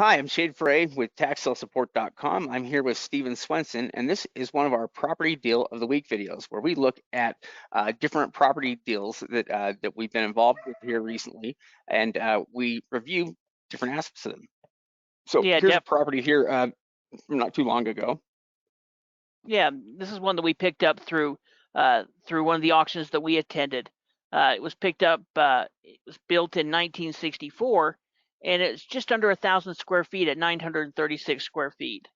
Hi, I'm Ferre with TaxSaleSupport.com. I'm here with Steven Swenson, and this is one of our Property Deal of the Week videos, where we look at different property deals that we've been involved with here recently, and we review different aspects of them. So Yeah, here's a property here from not too long ago. yeah. This is one that we picked up through one of the auctions that we attended. It was picked up. It was built in 1964, and it's just under 1,000 square feet at 936 square feet.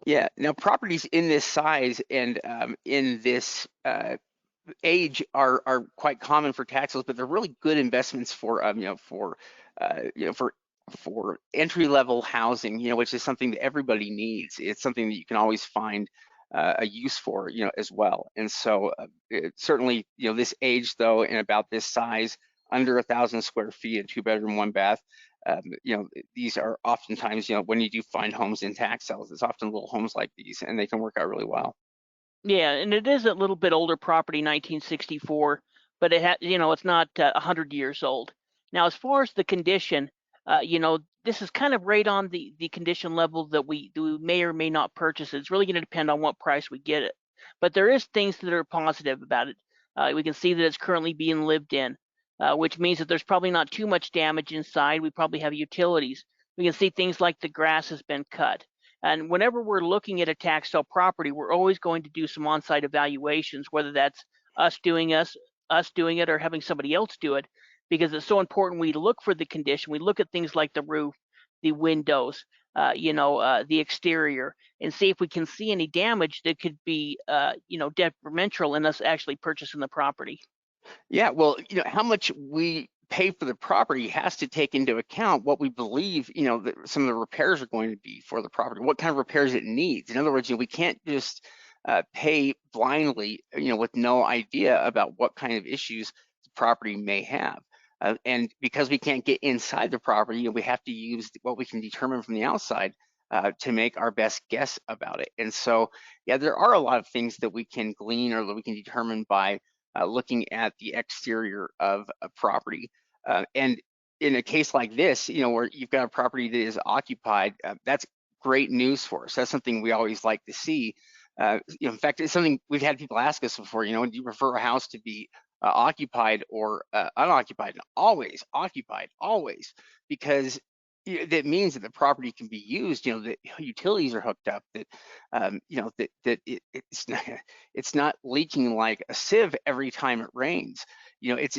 Yeah, now properties in this size and in this age are quite common for tax sales, but they're really good investments for for entry level housing, which is something that everybody needs. It's something that you can always find a use for, as well. And so certainly, this age though, and about this size, under 1,000 square feet, a 2-bedroom, 1-bath. These are oftentimes, when you do find homes in tax sales, it's often little homes like these, and they can work out really well. Yeah, and it is a little bit older property, 1964, but it's not 100 years old. Now, as far as the condition, this is kind of right on the condition level that we may or may not purchase it. It's really going to depend on what price we get it. But there is things that are positive about it. We can see that it's currently being lived in, which means that there's probably not too much damage inside. We probably have utilities. We can see things like the grass has been cut. And whenever we're looking at a tax sale property, we're always going to do some on-site evaluations, whether that's us doing it or having somebody else do it, because it's so important we look for the condition. We look at things like the roof, the windows, the exterior, and see if we can see any damage that could be, detrimental in us actually purchasing the property. Yeah, well, how much we pay for the property has to take into account what we believe, that some of the repairs are going to be for the property, what kind of repairs it needs. In other words, we can't just pay blindly, with no idea about what kind of issues the property may have. And because we can't get inside the property, we have to use what we can determine from the outside to make our best guess about it. And so, yeah, there are a lot of things that we can glean or that we can determine by looking at the exterior of a property. And in a case like this, where you've got a property that is occupied, that's great news for us. That's something we always like to see. In fact, it's something we've had people ask us before, do you prefer a house to be occupied or unoccupied? And always occupied, always, because that means that the property can be used, that utilities are hooked up, that it's not leaking like a sieve every time it rains. It's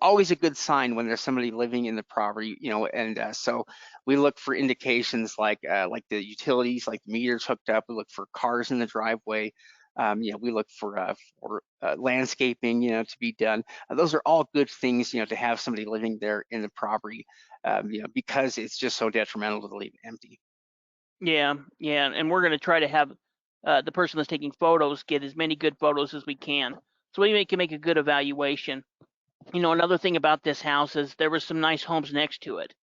always a good sign when there's somebody living in the property, and so we look for indications like the utilities, like the meters hooked up. We look for cars in the driveway. We look for landscaping, to be done. Those are all good things, to have somebody living there in the property, because it's just so detrimental to leave it empty. Yeah, yeah, and we're going to try to have the person that's taking photos get as many good photos as we can, so we can make a good evaluation. Another thing about this house is there was some nice homes next to it.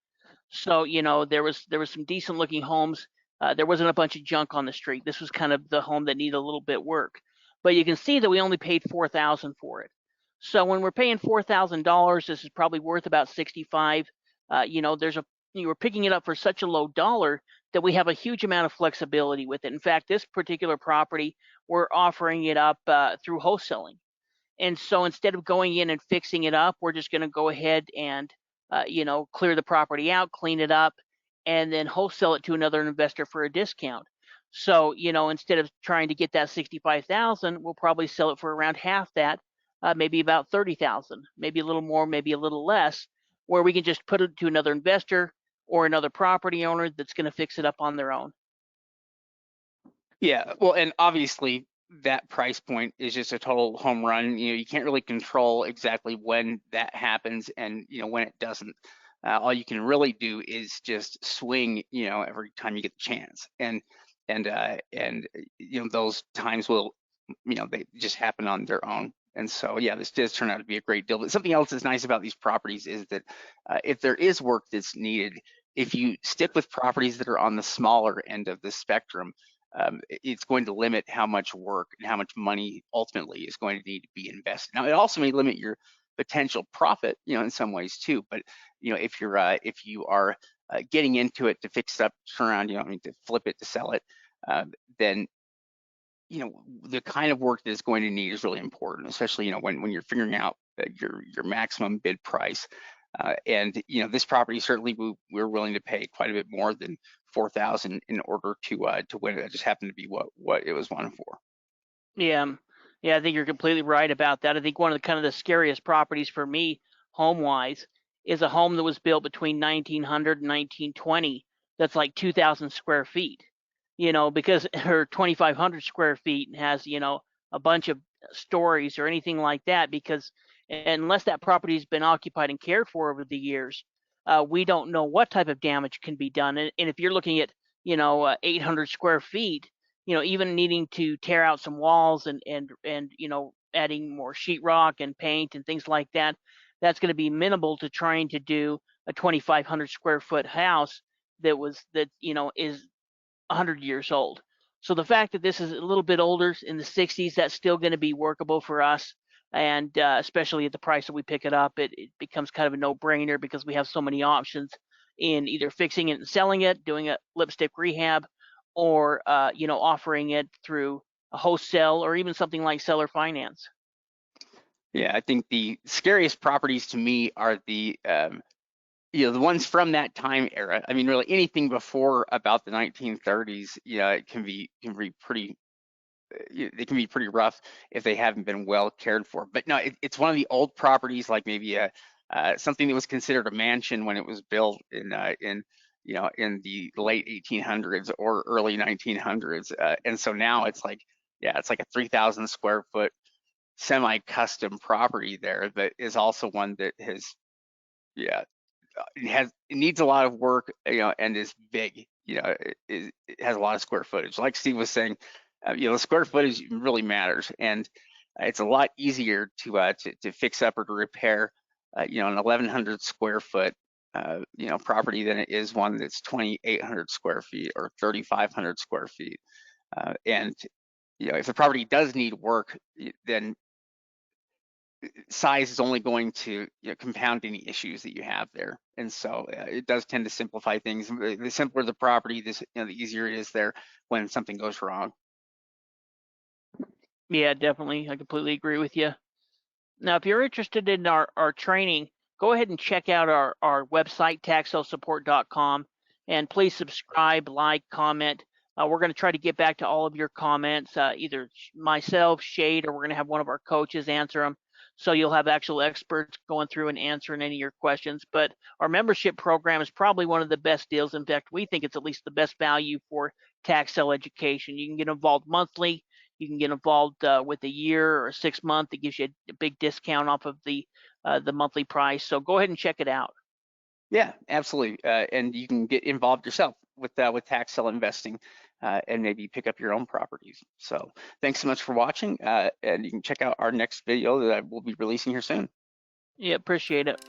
So, there was some decent looking homes. There wasn't a bunch of junk on the street. This was kind of the home that needed a little bit work. But you can see that we only paid $4,000 for it. So when we're paying $4,000, this is probably worth about 65. We're picking it up for such a low dollar that we have a huge amount of flexibility with it. In fact, this particular property, we're offering it up through wholesaling. And so instead of going in and fixing it up, we're just going to go ahead and, clear the property out, clean it up, and then wholesale it to another investor for a discount. So, instead of trying to get that 65,000, we'll probably sell it for around half that, maybe about 30,000, maybe a little more, maybe a little less, where we can just put it to another investor or another property owner that's going to fix it up on their own. Yeah, well, and obviously that price point is just a total home run. You can't really control exactly when that happens and when it doesn't. All you can really do is just swing, every time you get the chance. And those times will, they just happen on their own. And so, yeah, this does turn out to be a great deal. But something else that's nice about these properties is that if there is work that's needed, if you stick with properties that are on the smaller end of the spectrum, it's going to limit how much work and how much money ultimately is going to need to be invested. Now, it also may limit your potential profit, in some ways too. But if you are getting into it to fix up, turn around, I mean, to flip it, to sell it, then the kind of work that it's going to need is really important, especially when you're figuring out your maximum bid price. And this property, certainly we're willing to pay quite a bit more than $4,000 in order to win it. It just happened to be what it was wanted for. Yeah, yeah, I think you're completely right about that. I think one of the kind of the scariest properties for me, home-wise, is a home that was built between 1900 and 1920. That's like 2,000 square feet. Because her 2,500 square feet has a bunch of stories or anything like that. Because unless that property's been occupied and cared for over the years, we don't know what type of damage can be done. And if you're looking at 800 square feet, even needing to tear out some walls and adding more sheetrock and paint and things like that, that's going to be minimal to trying to do a 2,500 square foot house that is 100 years old. So the fact that this is a little bit older, in the 60s, that's still going to be workable for us. And especially at the price that we pick it up, it becomes kind of a no-brainer because we have so many options in either fixing it and selling it, doing a lipstick rehab, or offering it through a wholesale or even something like seller finance. Yeah, I think the scariest properties to me are the ones from that time era. I mean, really anything before about the 1930s, it can be pretty. They can be pretty rough if they haven't been well cared for. But no, it's one of the old properties, like maybe something that was considered a mansion when it was built in the late 1800s or early 1900s, and so now it's like, it's like a 3,000 square foot semi-custom property there that is also one that has, it needs a lot of work, and is big. It has a lot of square footage. Like Steve was saying, the square footage really matters, and it's a lot easier to fix up or to repair, an 1,100 square foot property than it is one that's 2,800 square feet or 3,500 square feet. And if the property does need work, then size is only going to compound any issues that you have there. And so it does tend to simplify things. The simpler the property, the easier it is there when something goes wrong. Yeah, definitely. I completely agree with you. Now, if you're interested in our training, go ahead and check out our website, taxsalesupport.com, and please subscribe, like, comment. We're going to try to get back to all of your comments, either myself, Shade, or we're going to have one of our coaches answer them. So you'll have actual experts going through and answering any of your questions. But our membership program is probably one of the best deals. In fact, we think it's at least the best value for tax sale education. You can get involved monthly. You can get involved with a year or a 6 month. It gives you a big discount off of the monthly price. So go ahead and check it out. Yeah, absolutely. And you can get involved yourself with tax sale investing, and maybe pick up your own properties. So thanks so much for watching, and you can check out our next video that we'll be releasing here soon. Yeah, appreciate it.